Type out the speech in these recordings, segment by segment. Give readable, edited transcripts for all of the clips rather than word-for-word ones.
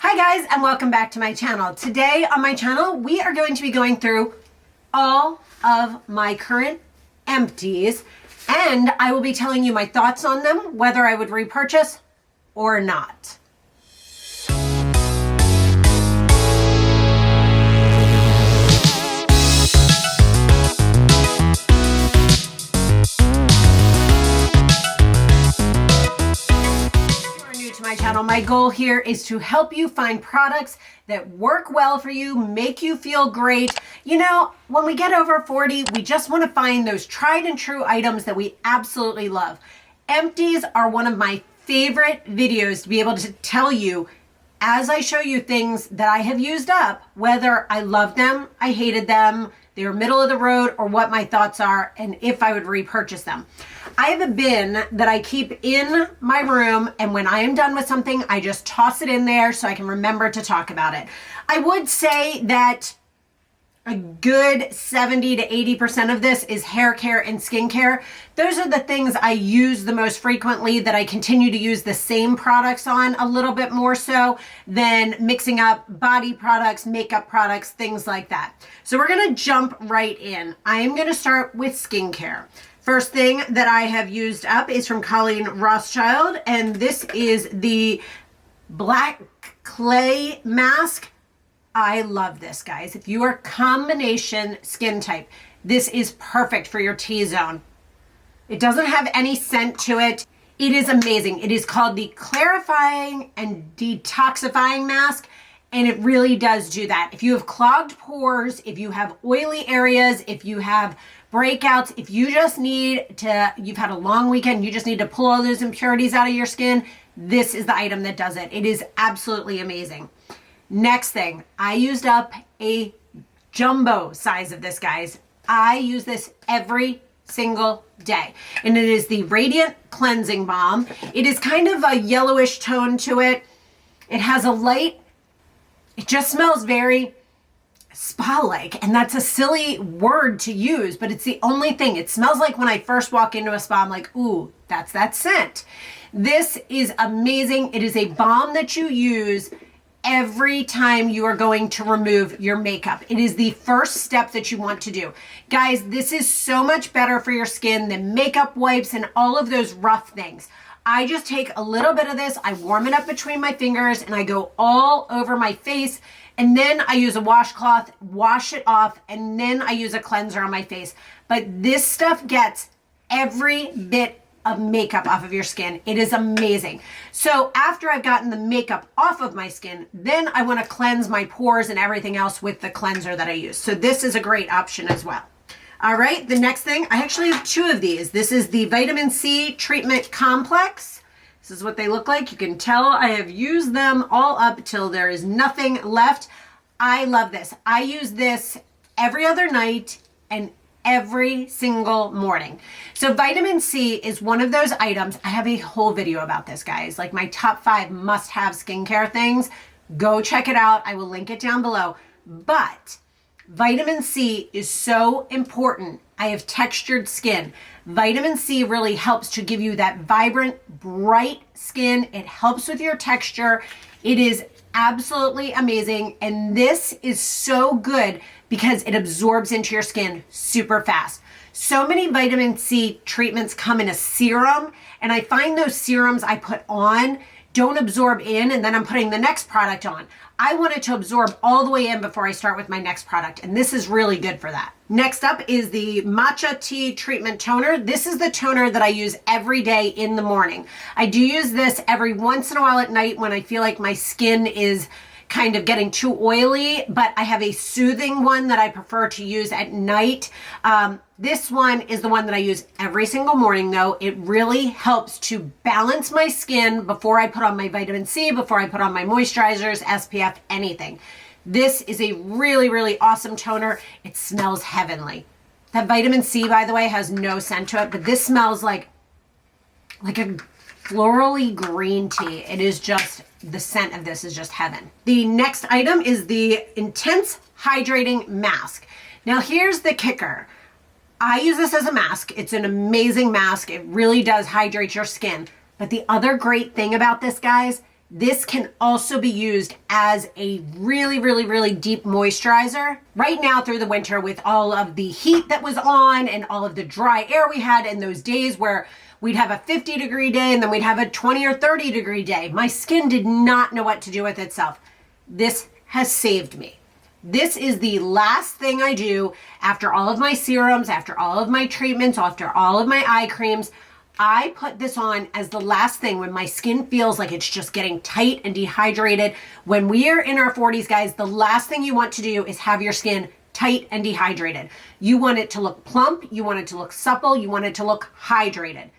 Hi guys, and welcome back to my channel. Today on my channel, we are going to be going through all of my current empties, and I will be telling you my thoughts on them, whether I would repurchase or not. My channel. My goal here is to help you find products that work well for you, make you feel great. You know, when we get over 40, we just want to find those tried and true items that we absolutely love. Empties are one of my favorite videos to be able to tell you as I show you things that I have used up, whether I loved them, I hated them, they were middle of the road, or what my thoughts are, and if I would repurchase them. I have a bin that I keep in my room, and when I am done with something, I just toss it in there so I can remember to talk about it. I would say that a good 70 to 80% of this is hair care and skincare. Those are the things I use the most frequently, that I continue to use the same products on a little bit more so than mixing up body products, makeup products, things like that. So we're gonna jump right in. I am gonna start with skincare. First thing that I have used up is from Colleen Rothchild, and this is the Black Clay Mask. I love this, guys. If you are combination skin type, this is perfect for your T-zone. It doesn't have any scent to it. It is amazing. It is called the Clarifying and Detoxifying Mask, and it really does do that. If you have clogged pores, if you have oily areas, if you have breakouts, if you just need to, you've had a long weekend, you just need to pull all those impurities out of your skin, this is the item that does it. It is absolutely amazing. Next thing, I used up a jumbo size of this, guys. I use this every single day, and it is the Radiant Cleansing Balm. It is kind of a yellowish tone to it. It has a light, it just smells very spa-like, and that's a silly word to use, but it's the only thing. It smells like when I first walk into a spa, I'm like, ooh, that's that scent. This is amazing. It is a balm that you use every time you are going to remove your makeup. It is the first step that you want to do. Guys, this is so much better for your skin than makeup wipes and all of those rough things. I just take a little bit of this, I warm it up between my fingers, and I go all over my face, and then I use a washcloth, wash it off, and then I use a cleanser on my face. But this stuff gets every bit of makeup off of your skin. It is amazing. So after I've gotten the makeup off of my skin, then I want to cleanse my pores and everything else with the cleanser that I use. So this is a great option as well. All right, the next thing, I actually have two of these. This is the Vitamin C Treatment Complex. This is what they look like. You can tell I have used them all up till there is nothing left. I love this. I use this every other night and every single morning. So vitamin C is one of those items. I have a whole video about this, guys, like my top 5 must-have skincare things. Go check it out. I will link it down below. But vitamin C is so important. I have textured skin. Vitamin C really helps to give you that vibrant, bright skin. It helps with your texture. It is absolutely amazing. And this is so good because it absorbs into your skin super fast. So many vitamin C treatments come in a serum, and I find those serums I put on don't absorb in, and then I'm putting the next product on. I want it to absorb all the way in before I start with my next product, and this is really good for that. Next up is the Matcha Tea Treatment Toner. This is the toner that I use every day in the morning. I do use this every once in a while at night when I feel like my skin is kind of getting too oily, but I have a soothing one that I prefer to use at night. This one is the one that I use every single morning though. It really helps to balance my skin before I put on my vitamin C, before I put on my moisturizers, SPF, anything. This is a really, really awesome toner. It smells heavenly. That vitamin C, by the way, has no scent to it, but this smells like a florally green tea. It is just, the scent of this is just heaven. The next item is the Intense Hydrating Mask. Now here's the kicker. I use this as a mask. It's an amazing mask. It really does hydrate your skin. But the other great thing about this, guys, This can also be used as a really, really, really deep moisturizer. Right now through the winter, with all of the heat that was on and all of the dry air we had in those days where we'd have a 50-degree day and then we'd have a 20 or 30-degree day, my skin did not know what to do with itself. This has saved me. This is the last thing I do after all of my serums, after all of my treatments, after all of my eye creams. I put this on as the last thing when my skin feels like it's just getting tight and dehydrated. When we are in our 40s, guys, the last thing you want to do is have your skin tight and dehydrated. You want it to look plump, you want it to look supple, you want it to look hydrated.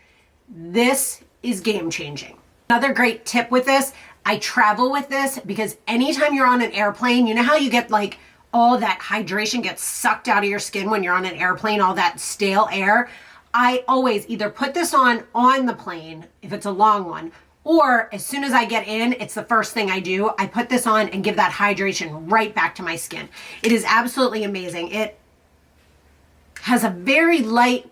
This is game changing. Another great tip with this, I travel with this because anytime you're on an airplane, you know how you get like all that hydration gets sucked out of your skin when you're on an airplane, all that stale air. I always either put this on the plane, if it's a long one, or as soon as I get in, it's the first thing I do. I put this on and give that hydration right back to my skin. It is absolutely amazing. It has a very light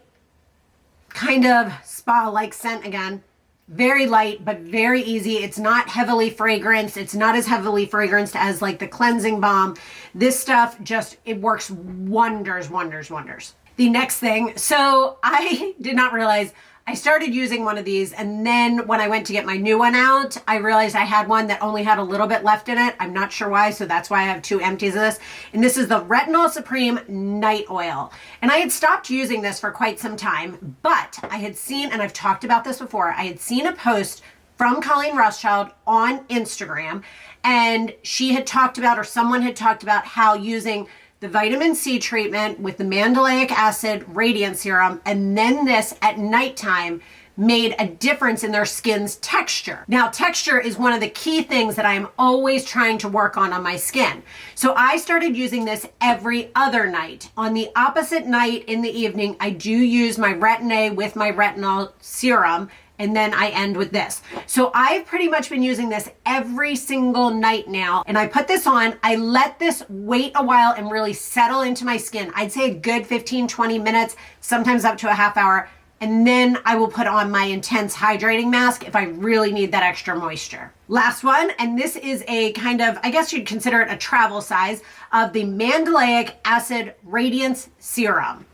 kind of spa-like scent again. Very light, but very easy. It's not heavily fragranced. It's not as heavily fragranced as like the cleansing balm. This stuff just, it works wonders, wonders, wonders. The next thing, so I did not realize I started using one of these, and then when I went to get my new one out, I realized I had one that only had a little bit left in it. I'm not sure why, so that's why I have 2 empties of this. And this is the Retinol Supreme Night Oil. And I had stopped using this for quite some time, but I had seen, and I've talked about this before, I had seen a post from Colleen Rothchild on Instagram, and she had talked about, or someone had talked about how using the vitamin C treatment with the mandelic acid radiant serum and then this at nighttime made a difference in their skin's texture. Now, texture is one of the key things that I am always trying to work on my skin. So I started using this every other night. On the opposite night in the evening, I do use my Retin-A with my retinol serum, and then I end with this. So I've pretty much been using this every single night now, and I put this on, I let this wait a while and really settle into my skin. I'd say a good 15-20 minutes, sometimes up to a half hour, and then I will put on my intense hydrating mask if I really need that extra moisture. Last one, and this is a kind of, I guess you'd consider it a travel size, of the Mandelic Acid Radiance Serum.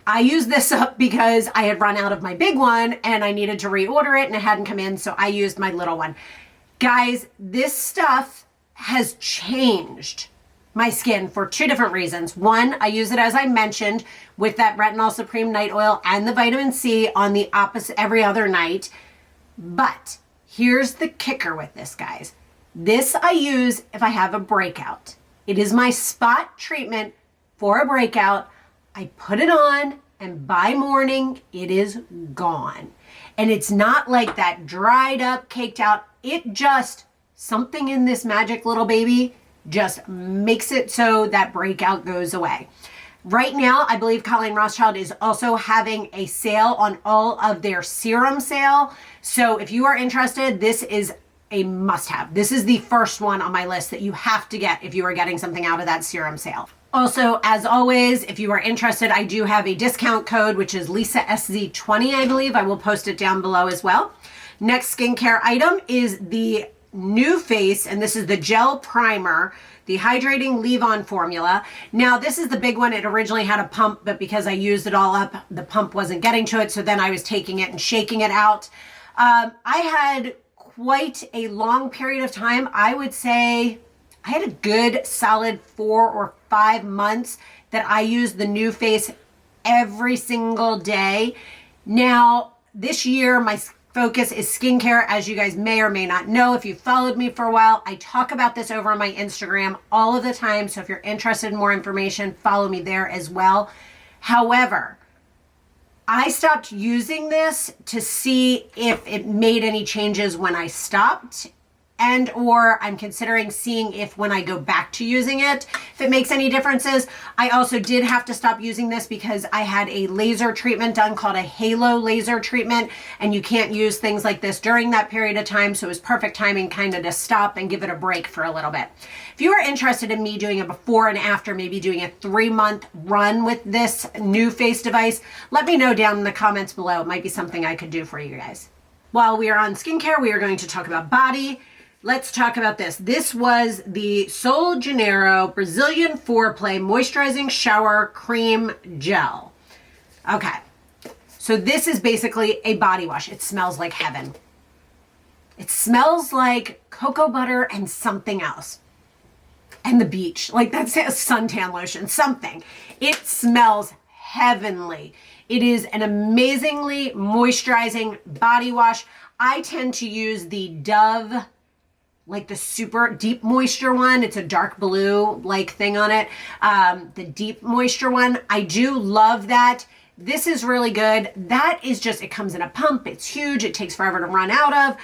I used this up because I had run out of my big one and I needed to reorder it and it hadn't come in, so I used my little one. Guys, this stuff has changed my skin for 2 different reasons. One, I use it, as I mentioned, with that Retinol Supreme Night Oil and the vitamin C on the opposite every other night. But here's the kicker with this, guys. This I use if I have a breakout. It is my spot treatment for a breakout. I put it on and by morning it is gone. And it's not like that dried up, caked out. It just, something in this magic little baby just makes it so that breakout goes away. Right now, I believe Colleen Rothchild is also having a sale on all of their serum sale. So if you are interested, this is a must-have. This is the first one on my list that you have to get if you are getting something out of that serum sale. Also, as always, if you are interested, I do have a discount code, which is LisaSZ20, I believe. I will post it down below as well. Next skincare item is the New Face, and this is the gel primer, the hydrating leave-on formula. Now, this is the big one. It originally had a pump, but because I used it all up, the pump wasn't getting to it, so then I was taking it and shaking it out. I had quite a long period of time. I would say I had a good solid 4 or 5 months that I used the New Face every single day. Now, this year, my focus is skincare, as you guys may or may not know. If you've followed me for a while, I talk about this over on my Instagram all of the time. So if you're interested in more information, follow me there as well. However, I stopped using this to see if it made any changes when I stopped, and or I'm considering seeing if when I go back to using it, if it makes any differences. I also did have to stop using this because I had a laser treatment done called a halo laser treatment, and you can't use things like this during that period of time, so it was perfect timing kind of to stop and give it a break for a little bit. If you are interested in me doing a before and after, maybe doing a 3-month run with this New Face device, let me know down in the comments below. It might be something I could do for you guys. While we are on skincare, we are going to talk about body. let's talk about this. This was the Sol Janeiro Brazilian Foreplay Moisturizing Shower Cream Gel. Okay, so this is basically a body wash. It smells like heaven. It smells like cocoa butter and something else. And the beach, like that's a suntan lotion, something. It smells heavenly. It is an amazingly moisturizing body wash. I tend to use the Dove, like the super deep moisture one. It's a dark blue like thing on it. The deep moisture one. I do love that. This is really good. That is just, it comes in a pump. It's huge. It takes forever to run out of.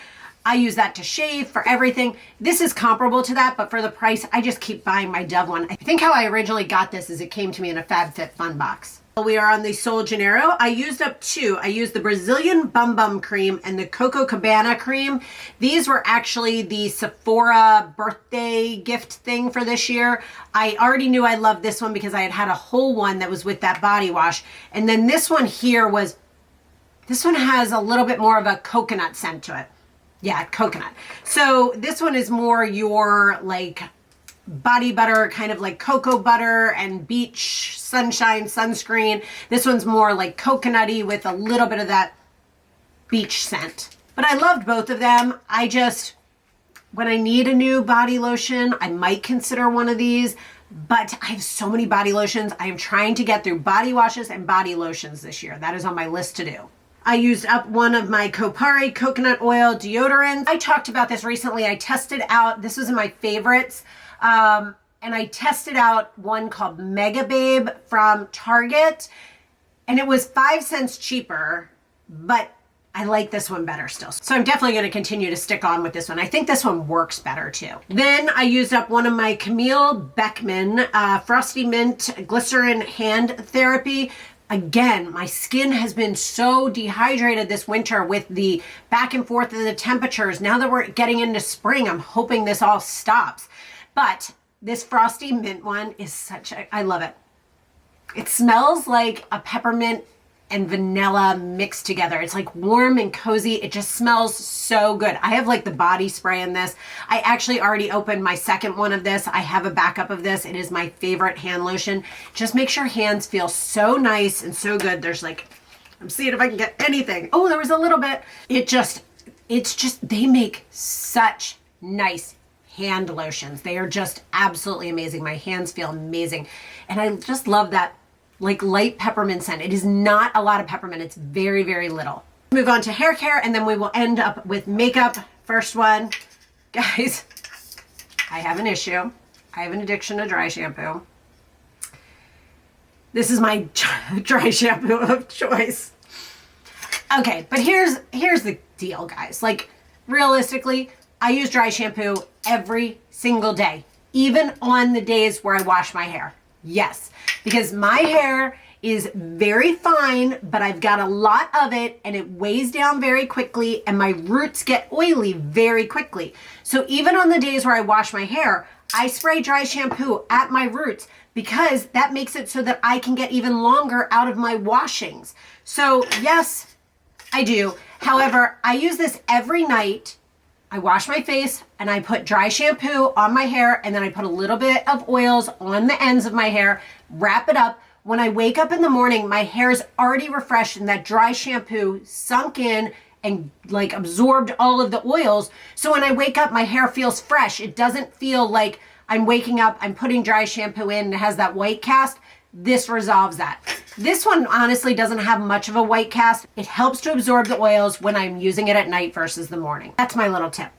I use that to shave, for everything. This is comparable to that, but for the price, I just keep buying my Dove one. I think how I originally got this is it came to me in a FabFitFun box. We are on the Sol Janeiro. I used up two. I used the Brazilian Bum Bum cream and the Coco Cabana cream. These were actually the Sephora birthday gift thing for this year. I already knew I loved this one because I had had a whole one that was with that body wash. And then this one here was, this one has a little bit more of a coconut scent to it. Yeah, coconut. So this one is more your like body butter, kind of like cocoa butter and beach sunshine sunscreen. This one's more like coconutty with a little bit of that beach scent. But I loved both of them. I just, when I need a new body lotion, I might consider one of these, but I have so many body lotions. I am trying to get through body washes and body lotions this year. That is on my list to do. I used up one of my Kopari coconut oil deodorants. I talked about this recently. I tested out, this was in my favorites, and I tested out one called Mega Babe from Target, and it was 5 cents cheaper, but I like this one better still. So I'm definitely going to continue to stick on with this one. I think this one works better too. Then I used up one of my Camille Beckman Frosty Mint Glycerin Hand Therapy. Again, my skin has been so dehydrated this winter with the back and forth of the temperatures. Now that we're getting into spring, I'm hoping this all stops. But this Frosty Mint one is such a, I love it. It smells like a peppermint and vanilla mixed together. It's like warm and cozy. It just smells so good. I have like the body spray in this. I actually already opened my second one of this. I have a backup of this. It is my favorite hand lotion. Just makes your hands feel so nice and so good. There's like, I'm seeing if I can get anything. Oh, there was a little bit. It's just, they make such nice hand lotions. They are just absolutely amazing. My hands feel amazing. And I just love that like light peppermint scent. It is not a lot of peppermint. It's very, very little. Move on to hair care and then we will end up with makeup. First one, guys, I have an issue. I have an addiction to dry shampoo. This is my dry shampoo of choice. Okay, but here's the deal, guys. Like realistically, I use dry shampoo every single day, even on the days where I wash my hair. Yes, because my hair is very fine, but I've got a lot of it and it weighs down very quickly and my roots get oily very quickly. So even on the days where I wash my hair, I spray dry shampoo at my roots because that makes it so that I can get even longer out of my washings. So yes, I do. However, I use this every night. I wash my face and I put dry shampoo on my hair and then I put a little bit of oils on the ends of my hair, wrap it up. When I wake up in the morning, my hair is already refreshed and that dry shampoo sunk in and like absorbed all of the oils. So when I wake up, my hair feels fresh. It doesn't feel like I'm waking up, I'm putting dry shampoo in and it has that white cast. This resolves that. This one honestly doesn't have much of a white cast. It helps to absorb the oils when I'm using it at night versus the morning. That's my little tip.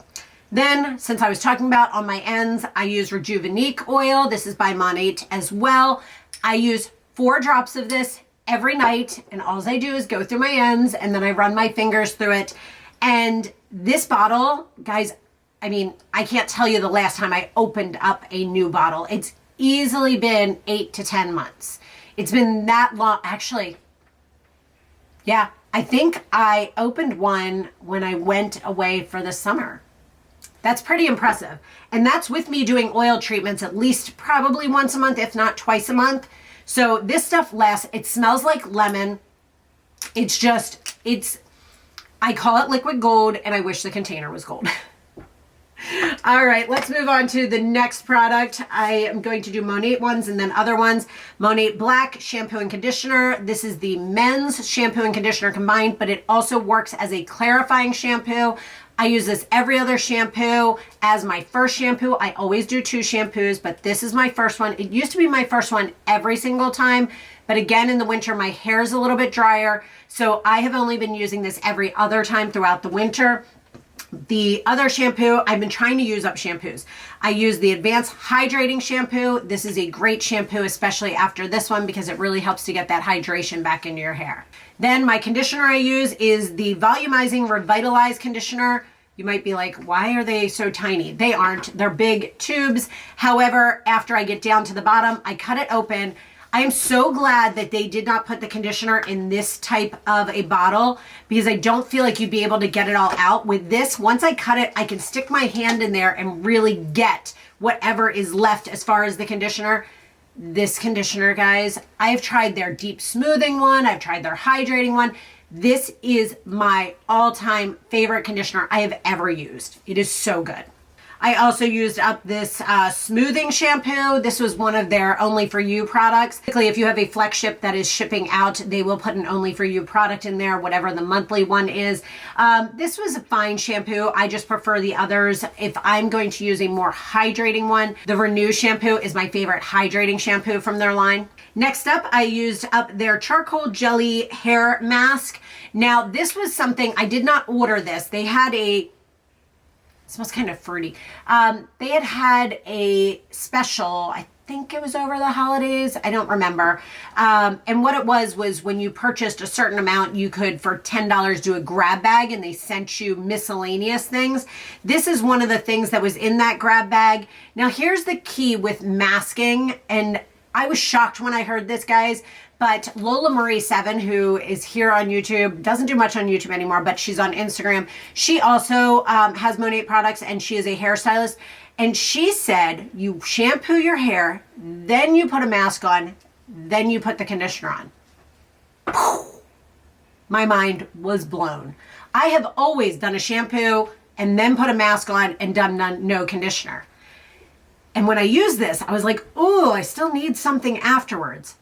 Then, since I was talking about on my ends, I use Rejuvenique oil. This is by Monat as well. I use 4 drops of this every night, and all I do is go through my ends, and then I run my fingers through it. And this bottle, guys, I mean, I can't tell you the last time I opened up a new bottle. It's easily been 8 to 10 months. It's been that long, actually. Yeah, I think I opened one when I went away for the summer. That's pretty impressive. And that's with me doing oil treatments at least probably once a month, if not twice a month. So this stuff lasts. It smells like lemon. It's just, I call it liquid gold and I wish the container was gold. All right, let's move on to the next product. I am going to do Monat ones and then other ones. Monat Black Shampoo and Conditioner. This is the men's shampoo and conditioner combined, but it also works as a clarifying shampoo. I use this every other shampoo as my first shampoo. I always do 2 shampoos, but this is my first one. It used to be my first one every single time, but again, in the winter, my hair is a little bit drier, so I have only been using this every other time throughout the winter. The other shampoo, I've been trying to use up shampoos. I use the Advanced Hydrating Shampoo. This is a great shampoo, especially after this one, because it really helps to get that hydration back into your hair. Then my conditioner I use is the Volumizing Revitalize Conditioner. You might be like, why are they so tiny? They aren't. They're big tubes. However, after I get down to the bottom, I cut it open. I am so glad that they did not put the conditioner in this type of a bottle, because I don't feel like you'd be able to get it all out. With this, once I cut it, I can stick my hand in there and really get whatever is left as far as the conditioner. This conditioner, guys, I've tried their deep smoothing one. I've tried their hydrating one. This is my all-time favorite conditioner I have ever used. It is so good. I also used up this smoothing shampoo. This was one of their Only For You products. Basically, if you have a flagship that is shipping out, they will put an Only For You product in there, whatever the monthly one is. This was a fine shampoo. I just prefer the others. If I'm going to use a more hydrating one, the Renew shampoo is my favorite hydrating shampoo from their line. Next up, I used up their Charcoal Jelly Hair Mask. Now, this was something, I did not order this. They had a, it smells kind of fruity. They had a special, I think it was over the holidays, I don't remember. And what it was when you purchased a certain amount, you could, for $10, do a grab bag, and they sent you miscellaneous things. This is one of the things that was in that grab bag. Now, here's the key with masking, and I was shocked when I heard this, guys. But Lola Marie 7, who is here on YouTube, doesn't do much on YouTube anymore, but she's on Instagram. She also has Monat products, and she is a hairstylist. And she said, you shampoo your hair, then you put a mask on, then you put the conditioner on. My mind was blown. I have always done a shampoo and then put a mask on and done no conditioner. And when I used this, I was like, oh, I still need something afterwards.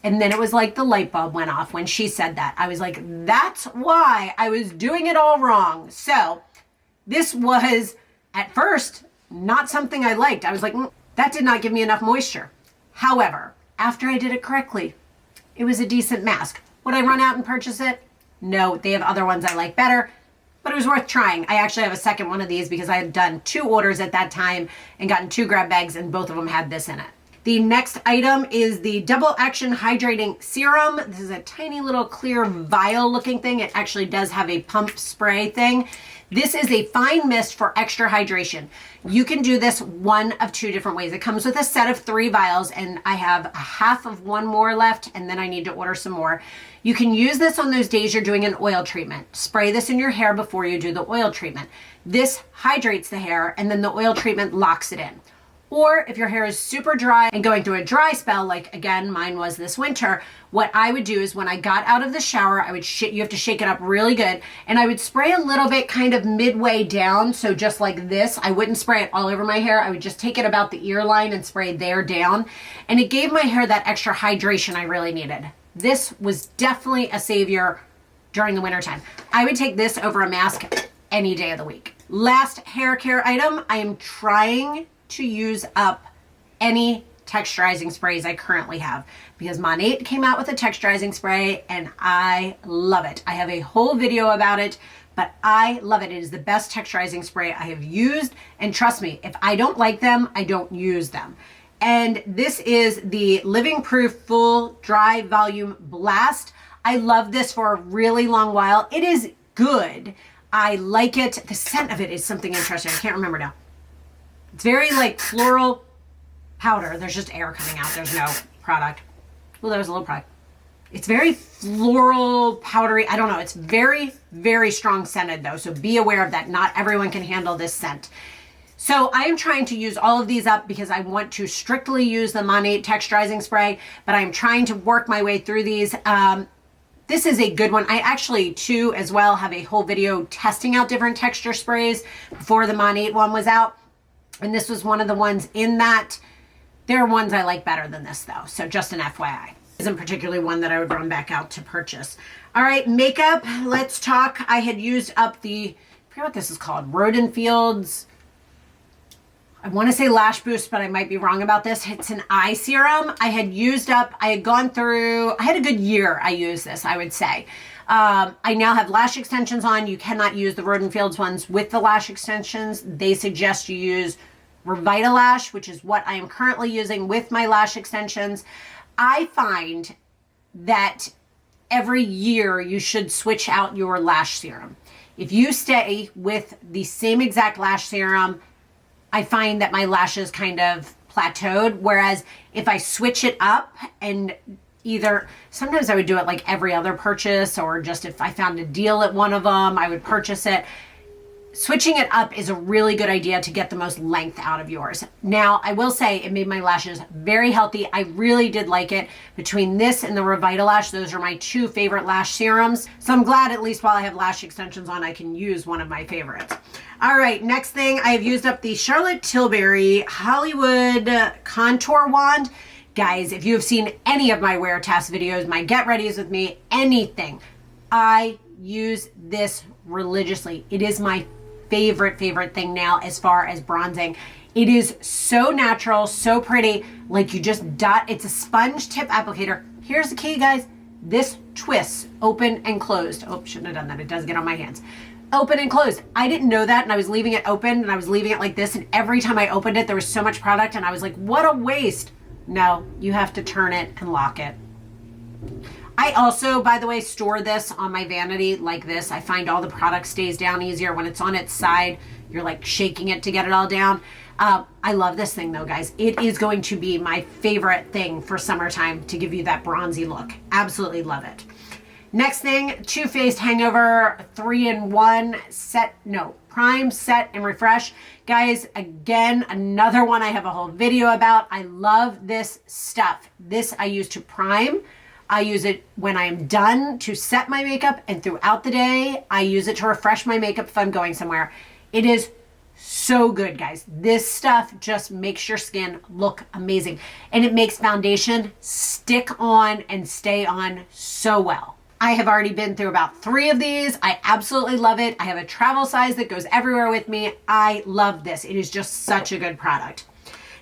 And then it was like the light bulb went off when she said that. I was like, that's why I was doing it all wrong. So this was, at first, not something I liked. I was like, that did not give me enough moisture. However, after I did it correctly, it was a decent mask. Would I run out and purchase it? No, they have other ones I like better, but it was worth trying. I actually have a second one of these because I had done 2 orders at that time and gotten 2 grab bags, and both of them had this in it. The next item is the Double Action Hydrating Serum. This is a tiny little clear vial looking thing. It actually does have a pump spray thing. This is a fine mist for extra hydration. You can do this one of 2 different ways. It comes with a set of 3 vials, and I have a half of one more left, and then I need to order some more. You can use this on those days you're doing an oil treatment. Spray this in your hair before you do the oil treatment. This hydrates the hair, and then the oil treatment locks it in. Or if your hair is super dry and going through a dry spell, like again, mine was this winter, what I would do is when I got out of the shower, I would you have to shake it up really good, and I would spray a little bit kind of midway down. So just like this, I wouldn't spray it all over my hair. I would just take it about the ear line and spray there down. And it gave my hair that extra hydration I really needed. This was definitely a savior during the wintertime. I would take this over a mask any day of the week. Last hair care item, I am trying to use up any texturizing sprays I currently have, because Monat came out with a texturizing spray and I love it. I have a whole video about it, but I love it. It is the best texturizing spray I have used, and trust me, if I don't like them, I don't use them. And this is the Living Proof Full Dry Volume Blast. I love this for a really long while. It is good. I like it. The scent of it is something interesting. I can't remember now. It's very like floral powder. There's just air coming out. There's no product. Well, there's a little product. It's very floral, powdery. I don't know. It's very, very strong scented though. So be aware of that. Not everyone can handle this scent. So I am trying to use all of these up because I want to strictly use the Monat texturizing spray, but I'm trying to work my way through these. This is a good one. I actually, too, as well, have a whole video testing out different texture sprays before the Monat one was out. And this was one of the ones in that. There are ones I like better than this, though. So just an FYI. Isn't particularly one that I would run back out to purchase. All right, makeup. Let's talk. I had used up the, I forget what this is called, Roden Fields. I want to say Lash Boost, but I might be wrong about this. It's an eye serum. I had used up, I had gone through, I had a good year I used this, I would say. I now have lash extensions on. You cannot use the Roden Fields ones with the lash extensions. They suggest you use Revitalash, which is what I am currently using with my lash extensions. I find that every year you should switch out your lash serum. If you stay with the same exact lash serum, I find that my lashes kind of plateaued. Whereas if I switch it up and either, sometimes I would do it like every other purchase, or just if I found a deal at one of them, I would purchase it. Switching it up is a really good idea to get the most length out of yours. Now, I will say it made my lashes very healthy. I really did like it. Between this and the Revitalash, those are my two favorite lash serums. So I'm glad at least while I have lash extensions on, I can use one of my favorites. All right, next thing, I have used up the Charlotte Tilbury Hollywood Contour Wand. Guys, if you have seen any of my wear test videos, my get readies with me, anything, I use this religiously. It is my favorite thing now as far as bronzing. It is so natural, so pretty, like you just dot. It's a sponge tip applicator. Here's the key, guys. This twists open and closed. Oh, shouldn't have done that. It does get on my hands. Open and closed. I didn't know that, and I was leaving it open, and I was leaving it like this, and every time I opened it, there was so much product, and I was like, what a waste. No, you have to turn it and lock it. I also, by the way, store this on my vanity like this. I find all the product stays down easier when it's on its side. You're like shaking it to get it all down. I love this thing though, guys. It is going to be my favorite thing for summertime to give you that bronzy look. Absolutely love it. Next thing, Too Faced Hangover 3-in-1 set, no, prime, set, and refresh. Guys, again, another one I have a whole video about. I love this stuff. This I use to prime. I use it when I am done to set my makeup, and throughout the day, I use it to refresh my makeup if I'm going somewhere. It is so good, guys. This stuff just makes your skin look amazing, and it makes foundation stick on and stay on so well. I have already been through about 3 of these. I absolutely love it. I have a travel size that goes everywhere with me. I love this. It is just such a good product.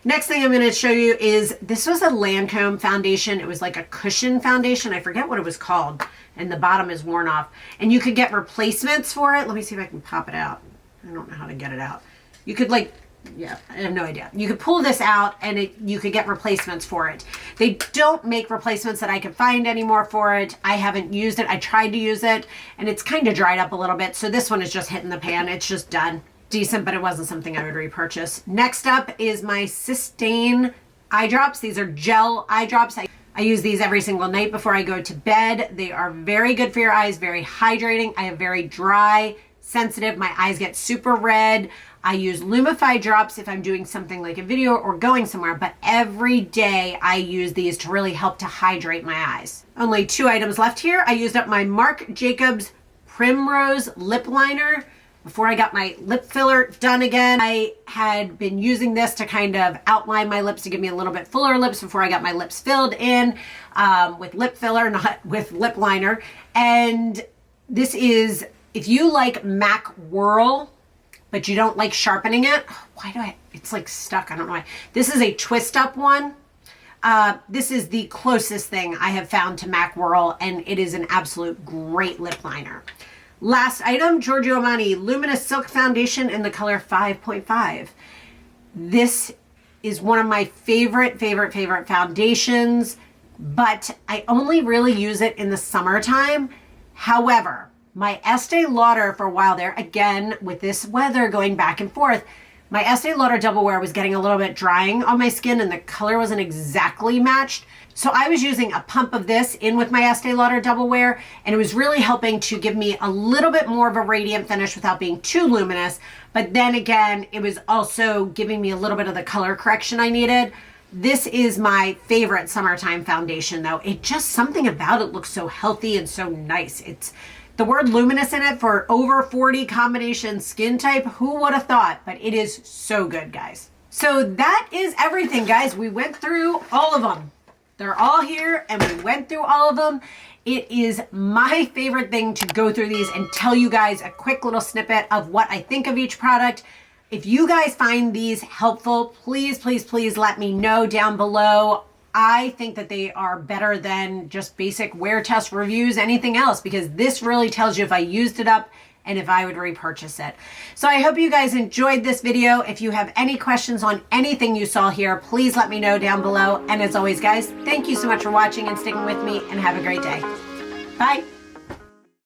Next thing I'm going to show you is, this was a Lancome foundation. It was like a cushion foundation. I forget what it was called, and the bottom is worn off. And you could get replacements for it. Let me see if I can pop it out. I don't know how to get it out. You could like, yeah, I have no idea. You could pull this out and you could get replacements for it. They don't make replacements that I could find anymore for it. I haven't used it. I tried to use it, and it's kind of dried up a little bit. So this one is just hitting the pan. It's just done. Decent, but it wasn't something I would repurchase. Next up is my Systane eye drops. These are gel eye drops. I use these every single night before I go to bed. They are very good for your eyes, very hydrating. I have very dry, sensitive. My eyes get super red. I use Lumify drops if I'm doing something like a video or going somewhere, but every day I use these to really help to hydrate my eyes. Only 2 items left here. I used up my Marc Jacobs Primrose Lip Liner before I got my lip filler done again. I had been using this to kind of outline my lips to give me a little bit fuller lips before I got my lips filled in with lip filler, not with lip liner. And this is, if you like MAC Whirl, but you don't like sharpening it, it's like stuck, I don't know why. This is a twist up one. This is the closest thing I have found to MAC Whirl, and it is an absolute great lip liner. Last item, Giorgio Armani Luminous Silk Foundation in the color 5.5. This is one of my favorite foundations, but I only really use it in the summertime. However, my Estee Lauder for a while there, again, with this weather going back and forth, my Estee Lauder Double Wear was getting a little bit drying on my skin, and the color wasn't exactly matched. So I was using a pump of this in with my Estee Lauder Double Wear, and it was really helping to give me a little bit more of a radiant finish without being too luminous. But then again, it was also giving me a little bit of the color correction I needed. This is my favorite summertime foundation though. It just, something about it looks so healthy and so nice. It's the word luminous in it for over 40 combination skin type. Who would have thought? But it is so good, guys. So that is everything, guys. We went through all of them. They're all here and we went through all of them. It is my favorite thing to go through these and tell you guys a quick little snippet of what I think of each product. If you guys find these helpful, please, please, please let me know down below. I think that they are better than just basic wear test reviews, anything else, because this really tells you if I used it up and if I would repurchase it. So I hope you guys enjoyed this video. If you have any questions on anything you saw here, please let me know down below. And as always, guys, thank you so much for watching and sticking with me, and have a great day. Bye.